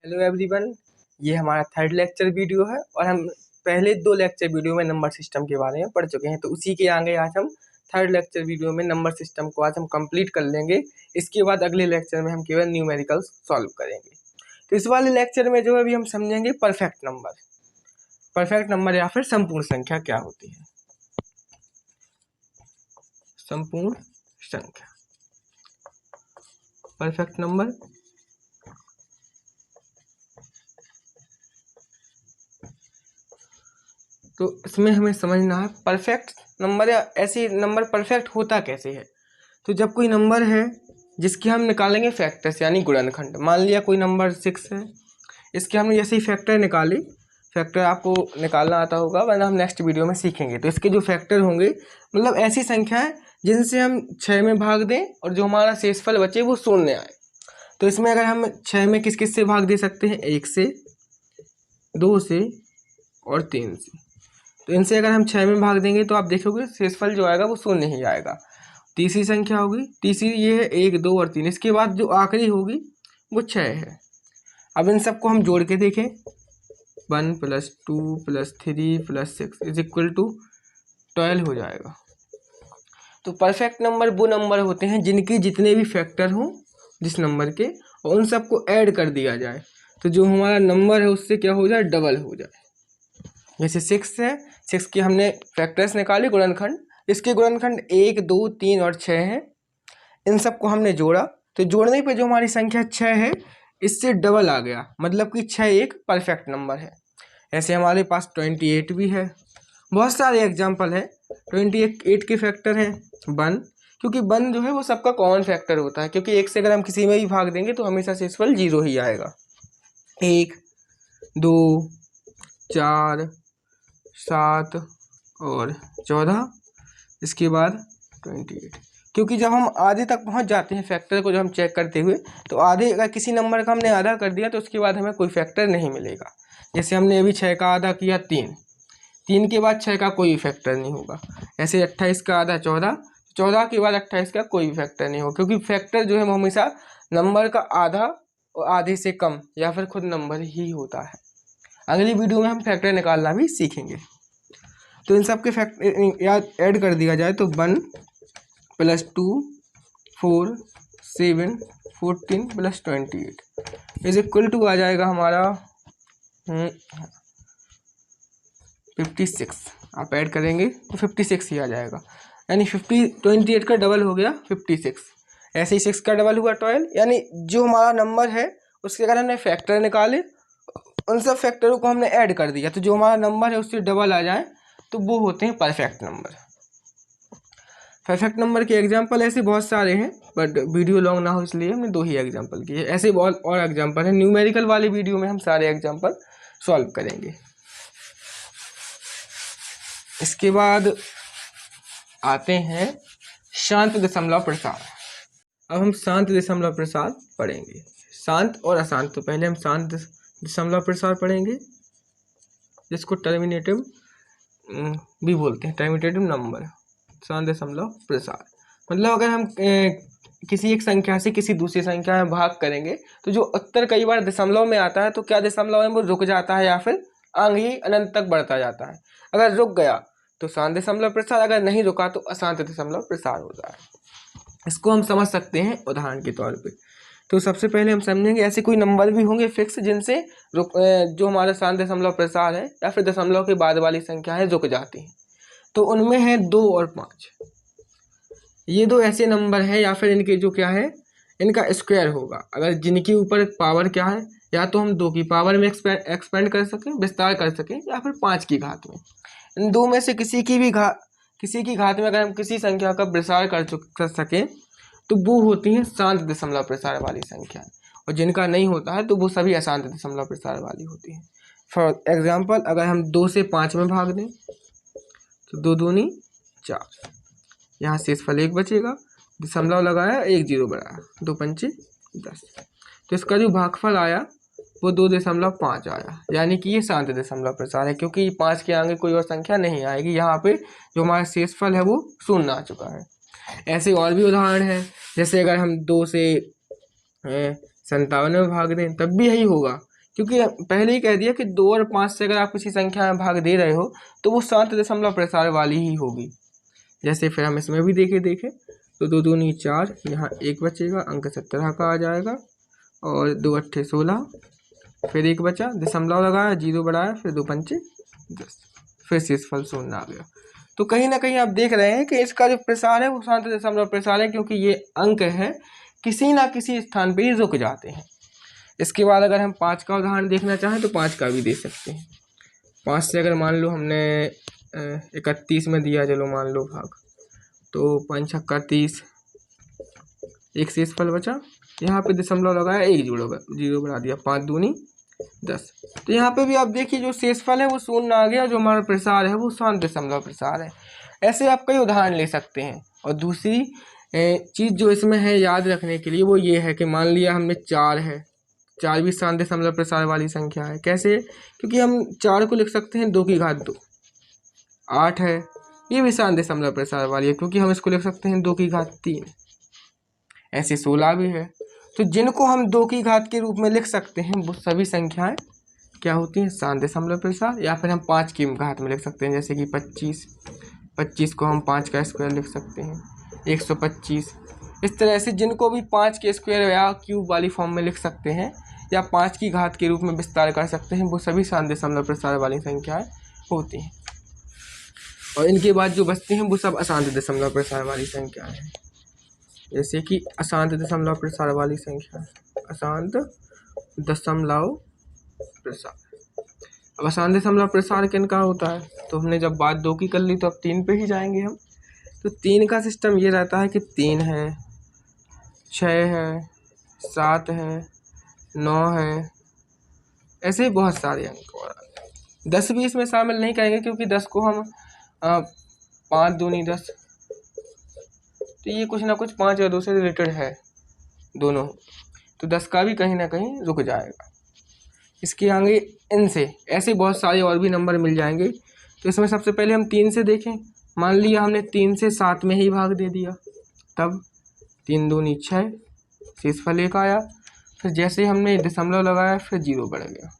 Hello everyone, ये हमारा third lecture video है और हम पहले 2 लेक्चर वीडियो में नंबर सिस्टम के बारे में पढ़ चुके हैं। तो उसी के आगे आज हम थर्ड लेक्चर वीडियो में नंबर सिस्टम को आज हम कंप्लीट कर लेंगे। इसके बाद अगले लेक्चर में हम केवल न्यूमेरिकल्स सॉल्व करेंगे। तो इस वाले लेक्चर में जो है अभी हम समझेंगे परफेक्ट नंबर या फिर संपूर्ण संख्या क्या होती है। संपूर्ण संख्या, परफेक्ट नंबर। तो इसमें हमें समझना है परफेक्ट नंबर या ऐसे नंबर परफेक्ट होता कैसे है। तो जब कोई नंबर है जिसके हम निकालेंगे फैक्टर्स यानी गुणनखंड, मान लिया कोई नंबर 6 है, इसके हमने जैसे ही फैक्टर निकाली, फैक्टर आपको निकालना आता होगा वरना हम नेक्स्ट वीडियो में सीखेंगे। तो इसके जो फैक्टर होंगे मतलब ऐसी संख्याएं जिनसे हम 6 में भाग दें और जो हमारा शेषफल बचे वो शून्य आए। तो इसमें अगर हम 6 में किस किस से भाग दे सकते हैं, 1 से, 2 से और 3 से। तो इनसे अगर हम 6 में भाग देंगे तो आप देखोगे शेषफल जो आएगा वो शून्य ही आएगा। तीसरी संख्या होगी, तीसरी ये है 1, 2 और 3। इसके बाद जो आखिरी होगी वो 6 है। अब इन सबको हम जोड़ के देखें, 1 + 2 + 3 + 6 = 12 हो जाएगा। तो परफेक्ट नंबर वो नंबर होते हैं जिनके जितने भी फैक्टर हों जिस नंबर के, और उन सबको ऐड कर दिया जाए तो जो हमारा नंबर है उससे क्या हो जाए, डबल हो जाए। जैसे 6 है, 6 के हमने फैक्टर्स निकाले गुणनखंड, इसके गुणनखंड 1, 2, 3 और 6 हैं। इन सबको हमने जोड़ा तो जोड़ने पे जो हमारी संख्या 6 है इससे डबल आ गया, मतलब कि 6 एक परफेक्ट नंबर है। ऐसे हमारे पास 28 भी है। बहुत सारे एग्जाम्पल है। 28 के फैक्टर हैं 1, क्योंकि 1 जो है वो सबका कॉमन फैक्टर होता है, क्योंकि 1 से अगर हम किसी में भी भाग देंगे तो हमेशा शेषफल 0 ही आएगा। 1, 2, 4, 7 और 14, इसके बाद 28। क्योंकि जब हम आधे तक पहुंच जाते हैं फैक्टर को, जब हम चेक करते हुए तो आधे, अगर किसी नंबर का हमने आधा कर दिया तो उसके बाद हमें कोई फैक्टर नहीं मिलेगा। जैसे हमने अभी 6 का आधा किया 3 के बाद 6 का कोई फैक्टर नहीं होगा। ऐसे 28 का आधा 14, 14 के बाद 28 का कोई फैक्टर नहीं होगा, क्योंकि फैक्टर जो है वो हमेशा नंबर का आधा और आधे से कम या फिर खुद नंबर ही होता है। अगली वीडियो में हम फैक्टर निकालना भी सीखेंगे। तो इन सब के फैक्टर याद ऐड कर दिया जाए तो 1 + 2, 4, 7, 14 + 28 = आ जाएगा हमारा 56। आप ऐड करेंगे तो 56 ही आ जाएगा, यानी 28 का डबल हो गया 56। ऐसे ही 6 का डबल हुआ 12, यानी जो हमारा नंबर है उसके अगर हमने फैक्टर निकाले, उन सब फैक्टरों को हमने ऐड कर दिया तो जो हमारा नंबर है उससे डबल आ जाए तो वो होते हैं परफेक्ट नंबर। परफेक्ट नंबर के एग्जांपल ऐसे बहुत सारे हैं, बट वीडियो लॉन्ग ना हो इसलिए हमने 2 ही एग्जांपल किए। ऐसे बहुत और एग्जांपल हैं, न्यूमेरिकल वाले वीडियो में हम सारे एग्जांपल सॉल्व करेंगे। इसके बाद आते हैं शांत दशमलव प्रसार। अब हम शांत दशमलव प्रसार पढ़ेंगे, शांत और अशांत। तो पहले हम शांत दशमलव प्रसार पढ़ेंगे, जिसको टर्मिनेटिव भी बोलते हैं, टर्मिनेटिव नंबर। शांत दशमलव प्रसार मतलब अगर हम किसी एक संख्या से किसी दूसरी संख्या में भाग करेंगे तो जो उत्तर कई बार दशमलव में आता है तो क्या दशमलव है वो रुक जाता है या फिर आगे ही अनंत तक बढ़ता जाता है। अगर रुक गया तो शांत दशमलव प्रसार, अगर नहीं रुका तो अशांत दशमलव प्रसार होता है। इसको हम समझ सकते हैं उदाहरण के तौर पे। तो सबसे पहले हम समझेंगे ऐसे कोई नंबर भी होंगे फिक्स जिनसे जो हमारा शांत दशमलव प्रसार है या फिर दशमलव के बाद वाली संख्या है रुक जाती हैं। तो उनमें है 2 और 5। ये 2 ऐसे नंबर हैं या फिर इनके जो क्या है, इनका स्क्वायर होगा। अगर जिनके ऊपर पावर क्या है, या तो हम 2 की पावर में एक्सपेंड कर सकें, विस्तार कर सकें, या फिर 5 की घात में। इन 2 में से किसी की घात में अगर हम किसी संख्या का प्रसार कर सकें तो वो होती हैं शांत दशमलव प्रसार वाली संख्या, और जिनका नहीं होता है तो वो सभी अशांत दशमलव प्रसार वाली होती हैं। फॉर एग्जाम्पल, अगर हम 2 से 5 में भाग दें तो 2 दूनी 4, यहाँ शेषफल 1 बचेगा, दशमलव लगाया 1 0 बढ़ाया, 2 पंचे 10। तो इसका जो भागफल आया वो 2.5 आया, यानी कि ये शांत दशमलव प्रसार है, क्योंकि 5 के आगे कोई और संख्या नहीं आएगी। यहाँ पे जो हमारा शेषफल है वो शून्य आ चुका है। ऐसे और भी उदाहरण हैं, जैसे अगर हम 2 से 57 में भाग दें तब भी यही होगा, क्योंकि पहले ही कह दिया कि 2 और 5 से अगर आप किसी संख्या में भाग दे रहे हो तो वो 7 दशमलव प्रसार वाली ही होगी। जैसे फिर हम इसमें भी देखे तो 2 दूनी 4, यहाँ 1 बचेगा, अंक 17 का आ जाएगा, और 2 अट्ठे 16, फिर 1 बचा, दशमलव लगाया, 0 बढ़ाया, फिर 2 पंचे 10, फिर शेषफल 0 आ गया। तो कहीं ना कहीं आप देख रहे हैं कि इसका जो प्रसार है वो 7 दशमलव प्रसार है, क्योंकि ये अंक है किसी ना किसी स्थान पे ही रुक जाते हैं। इसके बाद अगर हम 5 का उदाहरण देखना चाहें तो 5 का भी दे सकते हैं। 5 से अगर मान लो हमने 31 में दिया, चलो मान लो भाग, तो 5 छक्का 30, एक शेषफल बचा, यहाँ पे दशमलव लगाया, 1 जीरो बढ़ा दिया, 5 दूनी 10। तो यहाँ पे भी आप देखिए जो शेषफल है वो 0 आ गया, जो हमारा प्रसार है वो 7 दशमलव प्रसार है। ऐसे आप कई उदाहरण ले सकते हैं। और दूसरी चीज़ जो इसमें है याद रखने के लिए वो ये है कि मान लिया हमने 4 है, 4 भी 7 दशमलव प्रसार वाली संख्या है। कैसे? क्योंकि हम 4 को लिख सकते हैं 2 की घात 2। 8 है, ये भी 7 दशमलव प्रसार वाली है, क्योंकि हम इसको लिख सकते हैं 2 की घात 3। ऐसे 16 भी है। तो जिनको हम 2 की घात के रूप में लिख सकते हैं वो सभी संख्याएं क्या होती हैं? 7 दशमलव प्रसार। या फिर हम 5 की घात में लिख सकते हैं, जैसे कि 25 को हम 5 का स्क्वायर लिख सकते हैं, 125। इस तरह से जिनको भी 5 के स्क्वायर या क्यूब वाली फॉर्म में लिख सकते हैं या 5 की घात के रूप में विस्तार कर सकते हैं, वो सभी 7 दशमलव प्रसार वाली संख्याएं होती हैं। और इनके बाद जो बचते हैं वो सब अशांत दशमलव प्रसार वाली संख्याएं हैं, जैसे कि अशांत दशमलव प्रसार वाली संख्या, अशांत दशमलव प्रसार। अब अशांत दशमलव प्रसार किनका होता है? तो हमने जब बात 2 की कर ली तो अब 3 पे ही जाएंगे हम। तो 3 का सिस्टम ये रहता है कि 3 है, 6 है, 7 है, 9 है, ऐसे ही बहुत सारे अंक। और 10 भी इसमें शामिल नहीं करेंगे, क्योंकि 10 को हम 5 दूनी 10, तो ये कुछ ना कुछ 5 और 2 से रिलेटेड है दोनों, तो 10 का भी कहीं ना कहीं रुक जाएगा। इसके आगे इनसे ऐसे बहुत सारे और भी नंबर मिल जाएंगे। तो इसमें सबसे पहले हम 3 से देखें। मान लिया हमने 3 से 7 में ही भाग दे दिया, तब 3 दूनी 6, शेषफल 1 आया। फिर जैसे ही हमने दशमलव लगाया फिर 0 बढ़ गया,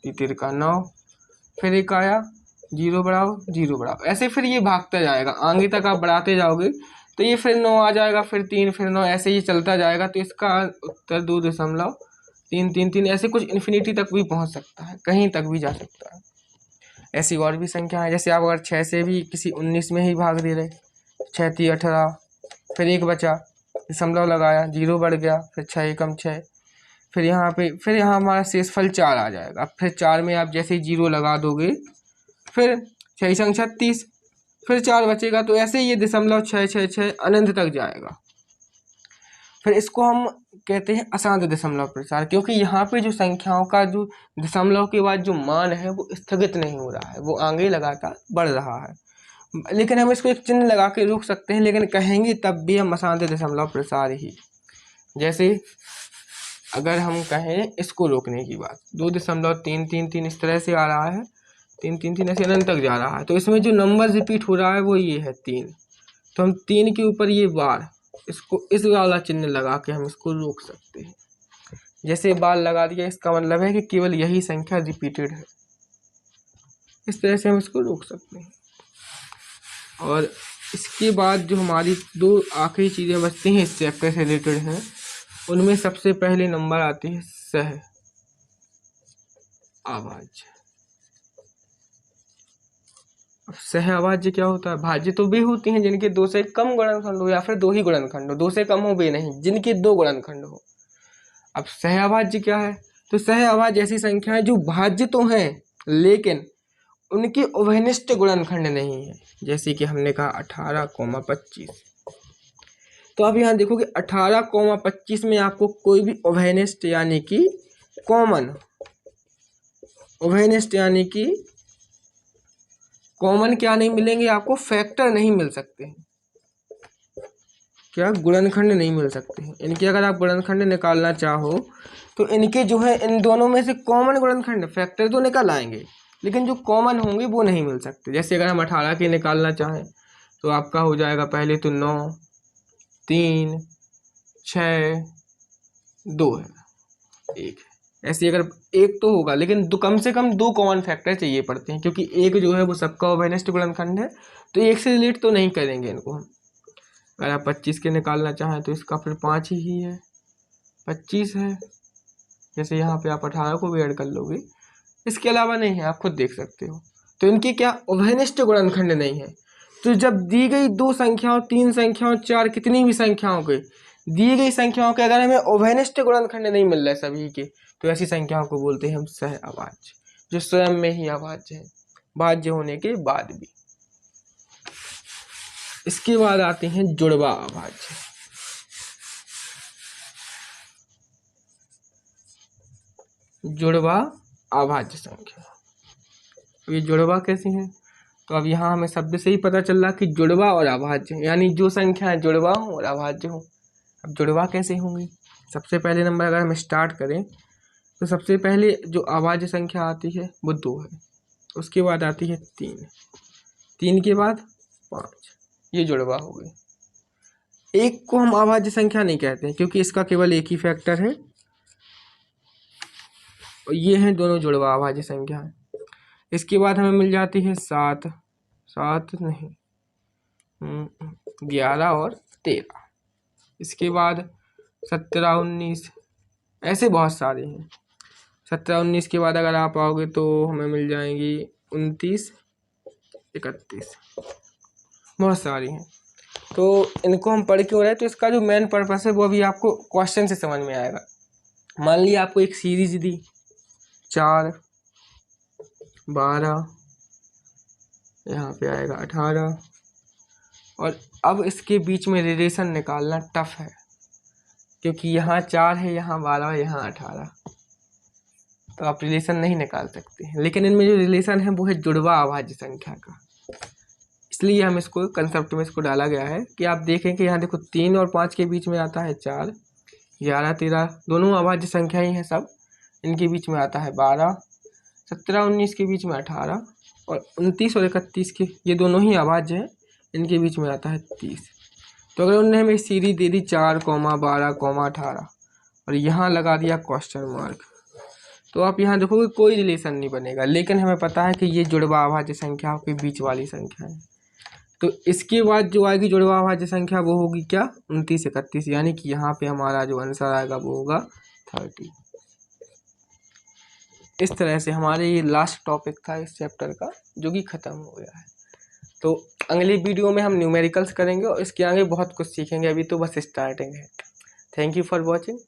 3 का 9, फिर 1 आया, 0 बढ़ाओ 0 बढ़ाओ, ऐसे फिर ये भागता जाएगा। आगे तक आप बढ़ाते जाओगे तो ये फिर 9 आ जाएगा, फिर 3, फिर 9, ऐसे ही चलता जाएगा। तो इसका उत्तर 2.333 ऐसे कुछ इन्फिनिटी तक भी पहुंच सकता है, कहीं तक भी जा सकता है। ऐसी और भी संख्या है, जैसे आप अगर 6 से भी किसी 19 में ही भाग दे रहे, 6 3 18, फिर 1 बचा, दशमलव लगाया, 0 बढ़ गया, फिर 6 एकम 6, फिर यहाँ हमारा शेषफल 4 आ जाएगा। फिर 4 में आप जैसे ही 0 लगा दोगे, फिर 6 संग 36, फिर 4 बचेगा। तो ऐसे ये दशमलव 6 6 6 अनंत तक जाएगा। फिर इसको हम कहते हैं अशांत दशमलव प्रसार, क्योंकि यहाँ पे जो संख्याओं का जो दशमलव के बाद जो मान है वो स्थगित नहीं हो रहा है, वो आगे लगातार बढ़ रहा है। लेकिन हम इसको एक चिन्ह लगा के रोक सकते हैं, लेकिन कहेंगे तब भी हम अशांत दशमलव प्रसार ही। जैसे अगर हम कहें इसको रोकने की बात, 2.333 इस तरह से आ रहा है, 333 ऐसे अनंत तक जा रहा है, तो इसमें जो नंबर रिपीट हो रहा है वो ये है 3। तो हम 3 के ऊपर ये बार, इसको इस वाला चिन्ह लगा के हम इसको रोक सकते हैं। जैसे बार लगा दिया, इसका मतलब है कि केवल यही संख्या रिपीटेड है। इस तरह से हम इसको रोक सकते हैं। और इसके बाद जो हमारी 2 आखिरी चीज़ें बचती हैं इस चैप्टर से रिलेटेड हैं, उनमें सबसे पहले नंबर आती है सह अभाज्य। अब सह अभाज्य क्या होता है? भाज्य तो वे होती हैं जिनके 2 से कम गुणनखंड हो, या फिर 2 ही गुणनखंड हो, 2 से कम हो वे नहीं, जिनके 2 गुणनखंड हो। अब सह अभाज्य क्या है? तो सह अभाज्य ऐसी संख्याएं जो भाज्य तो हैं लेकिन उनके उभयनिष्ठ गुणनखंड नहीं है। जैसे कि हमने कहा 18,25, तो आप यहाँ देखोगे 18,25 में आपको कोई भी उभयनिष्ठ यानी कि कॉमन, उभयनिष्ठ यानी कि कॉमन क्या नहीं मिलेंगे आपको? फैक्टर नहीं मिल सकते हैं। क्या? गुणनखंड नहीं मिल सकते हैं इनके। अगर आप गुणनखंड निकालना चाहो तो इनके जो है इन दोनों में से कॉमन गुणनखंड, फैक्टर तो निकल आएंगे लेकिन जो कॉमन होंगे वो नहीं मिल सकते। जैसे अगर हम 18 के निकालना चाहें तो आपका हो जाएगा पहले तो 9, 3, 6, 2 है, 1 है। ऐसे अगर एक तो होगा, लेकिन कम से कम 2 कॉमन फैक्टर चाहिए पड़ते हैं, क्योंकि एक जो है वो सबका ओवेनेस्ट गुणनखंड है, तो एक से रिलेट तो नहीं करेंगे इनको हम। अगर आप 25 के निकालना चाहें तो इसका फिर 5 ही है, 25 है। जैसे यहाँ पे आप 18 को भी ऐड कर लोगे, इसके अलावा नहीं है, आप खुद देख सकते हो। तो इनके क्या ओवेनेस्ट गुणनखंड नहीं है। तो जब दी गई 2 संख्याओं, 3 संख्याओं, 4 कितनी भी संख्याओं के, दी गई संख्याओं के अगर हमें ओवेनेस्ट गुणनखंड नहीं मिल रहा है सभी के, तो ऐसी संख्याओं को बोलते हैं हम सह अभाज्य, जो स्वयं में ही अभाज्य है, भाज्य होने के बाद भी। इसके बाद आते हैं जुड़वा अभाज्य। जुड़वा अभाज्य संख्या, ये जुड़वा कैसी है? तो अब यहाँ हमें शब्द से ही पता चल रहा कि जुड़वा और अभाज्य, यानी जो संख्या जुड़वा हो और अभाज्य हो। अब जुड़वा कैसे होंगी? सबसे पहले नंबर अगर हम स्टार्ट करें तो सबसे पहले जो अभाज्य संख्या आती है वो 2 है, उसके बाद आती है 3, 3 के बाद 5, ये जुड़वा हो गई। एक को हम अभाज्य संख्या नहीं कहते हैं क्योंकि इसका केवल एक ही फैक्टर है, और ये हैं दोनों जुड़वा अभाज्य संख्या है। इसके बाद हमें मिल जाती है 7, 7 नहीं 11 और 13। इसके बाद 17, 19, ऐसे बहुत सारे हैं। 17, 19 के बाद अगर आप आओगे तो हमें मिल जाएंगी 29, 31, बहुत सारी हैं। तो इनको हम पढ़ क्यों रहे? तो इसका जो मेन पर्पस है वो अभी आपको क्वेश्चन से समझ में आएगा। मान लिया आपको एक सीरीज दी 4, 12, यहाँ पे आएगा 18, और अब इसके बीच में रिलेशन निकालना टफ है, क्योंकि यहाँ 4 है, यहाँ 12, यहाँ 18, तो आप रिलेशन नहीं निकाल सकते हैं। लेकिन इनमें जो रिलेशन है वो है जुड़वा अभाज्य संख्या का, इसलिए हम इसको कंसेप्ट में इसको डाला गया है कि आप देखें कि यहाँ देखो 3 और 5 के बीच में आता है 4, 11, 13 दोनों अभाज्य संख्या ही हैं सब। इनके बीच में आता है 12, 17, 19 के बीच में 18, और 29 और 31 के, ये दोनों ही अभाज्य हैं, इनके बीच में आता है 30। तो अगर उन्होंने हमें सीरीज दे दी 4, 12, 18 और यहाँ लगा दिया क्वेश्चन मार्क, तो आप यहाँ देखोगे कोई रिलेशन नहीं बनेगा। लेकिन हमें पता है कि ये जुड़वा अभाज्य संख्याओं के बीच वाली संख्या है, तो इसके बाद जो आएगी जुड़वा अभाज्य संख्या वो होगी क्या? 29, 31, यानी कि यहाँ पे हमारा जो आंसर आएगा वो होगा 30। इस तरह से हमारे ये लास्ट टॉपिक था इस चैप्टर का, जो कि ख़त्म हो गया है। तो अगली वीडियो में हम न्यूमेरिकल्स करेंगे और इसके आगे बहुत कुछ सीखेंगे, अभी तो बस स्टार्टिंग है। Thank you for watching.